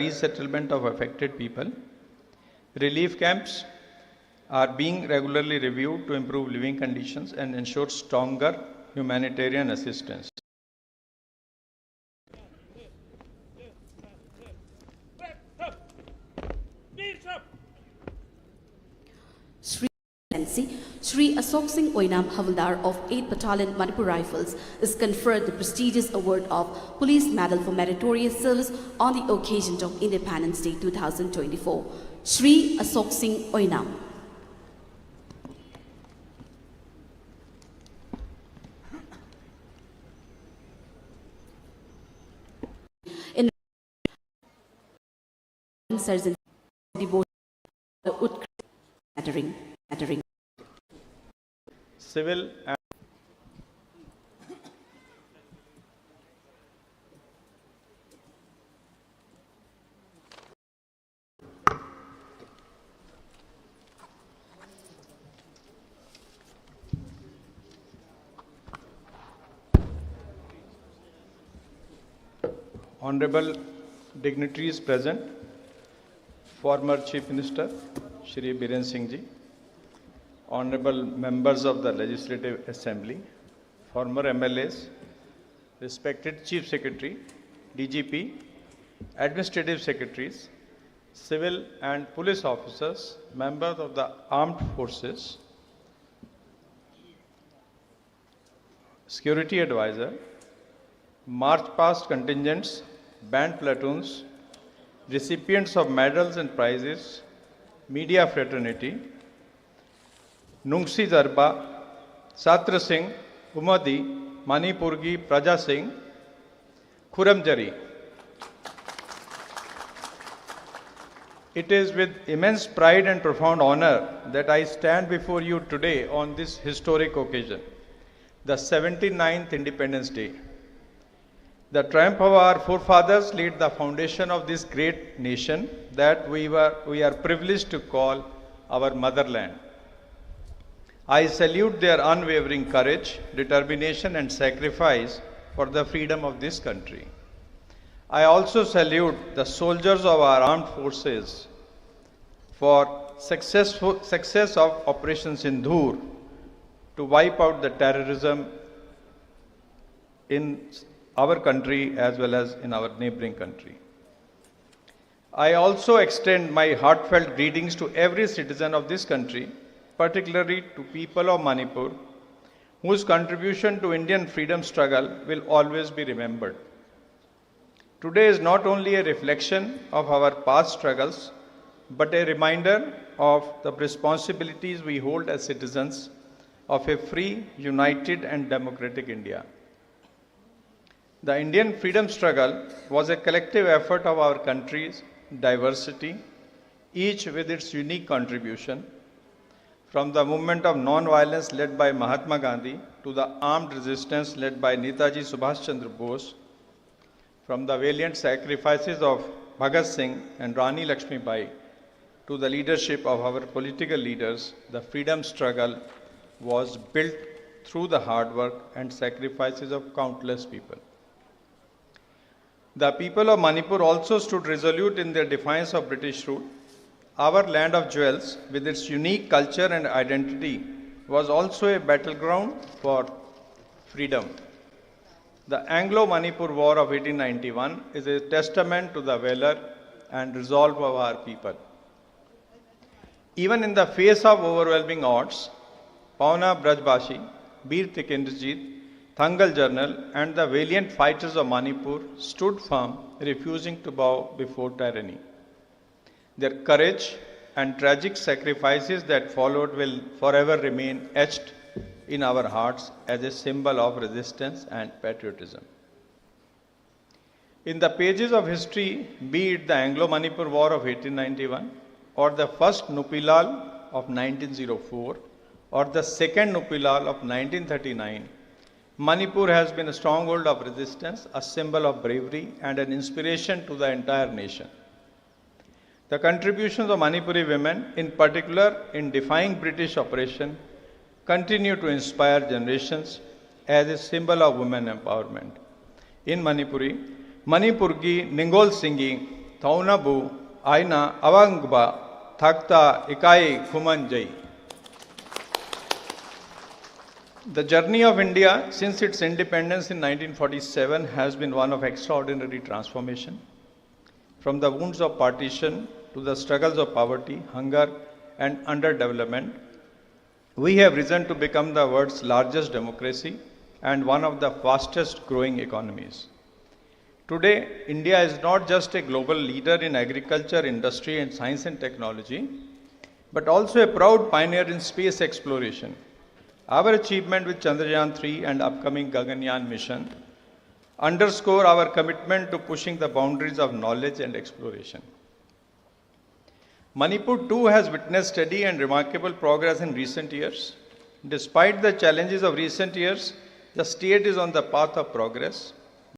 resettlement of affected people. Relief camps are being regularly reviewed to improve living conditions and ensure stronger humanitarian assistance. Sri Asok Singh Oinam Havildar of 8th Battalion Manipur Rifles is conferred the prestigious award of Police Medal for Meritorious Service on the occasion of Independence Day 2024. Sri Asok Singh Oinam. In Sergeant devotion mattering. Civil and honorable dignitaries present, former Chief Minister Shri Biren Singh Ji, honorable members of the Legislative Assembly, former MLAs, respected Chief Secretary, DGP, Administrative Secretaries, civil and police officers, members of the armed forces, security advisor, march past contingents, band platoons, recipients of medals and prizes, media fraternity, Nungsi Zarba, Satra Singh, Umadi, Manipurgi, Praja Singh, Khuramjari. It is with immense pride and profound honor that I stand before you today on this historic occasion, the 79th Independence Day. The triumph of our forefathers laid the foundation of this great nation that we are privileged to call our motherland. I salute their unwavering courage, determination and sacrifice for the freedom of this country. I also salute the soldiers of our armed forces for success of Operation Sindhur to wipe out the terrorism in our country as well as in our neighboring country. I also extend my heartfelt greetings to every citizen of this country, particularly to people of Manipur, whose contribution to Indian freedom struggle will always be remembered. Today is not only a reflection of our past struggles, but a reminder of the responsibilities we hold as citizens of a free, united and democratic India. The Indian freedom struggle was a collective effort of our country's diversity, each with its unique contribution, from the movement of non-violence led by Mahatma Gandhi to the armed resistance led by Netaji Subhash Chandra Bose, from the valiant sacrifices of Bhagat Singh and Rani Lakshmi Bai to the leadership of our political leaders, the freedom struggle was built through the hard work and sacrifices of countless people. The people of Manipur also stood resolute in their defiance of British rule. Our land of jewels, with its unique culture and identity, was also a battleground for freedom. The Anglo-Manipur War of 1891 is a testament to the valor and resolve of our people. Even in the face of overwhelming odds, Pauna Brajbashi, Bir Tikendrajit, Thangal Journal and the valiant fighters of Manipur stood firm, refusing to bow before tyranny. Their courage and tragic sacrifices that followed will forever remain etched in our hearts as a symbol of resistance and patriotism. In the pages of history, be it the Anglo-Manipur War of 1891 or the first Nupilal of 1904 or the second Nupilal of 1939, Manipur has been a stronghold of resistance, a symbol of bravery and an inspiration to the entire nation. The contributions of Manipuri women, in particular in defying British oppression, continue to inspire generations as a symbol of women empowerment. In Manipuri, Manipurgi Ningol Singhi Thaunabu, Aina, Avangba, Thakta, Ikai, Khumanjai. The journey of India since its independence in 1947 has been one of extraordinary transformation. From the wounds of partition to the struggles of poverty, hunger, and underdevelopment, we have risen to become the world's largest democracy and one of the fastest growing economies. Today, India is not just a global leader in agriculture, industry, and science and technology, but also a proud pioneer in space exploration. Our achievement with Chandrayaan 3 and upcoming Gaganyaan mission underscore our commitment to pushing the boundaries of knowledge and exploration. Manipur too has witnessed steady and remarkable progress in recent years. Despite the challenges of recent years, the state is on the path of progress.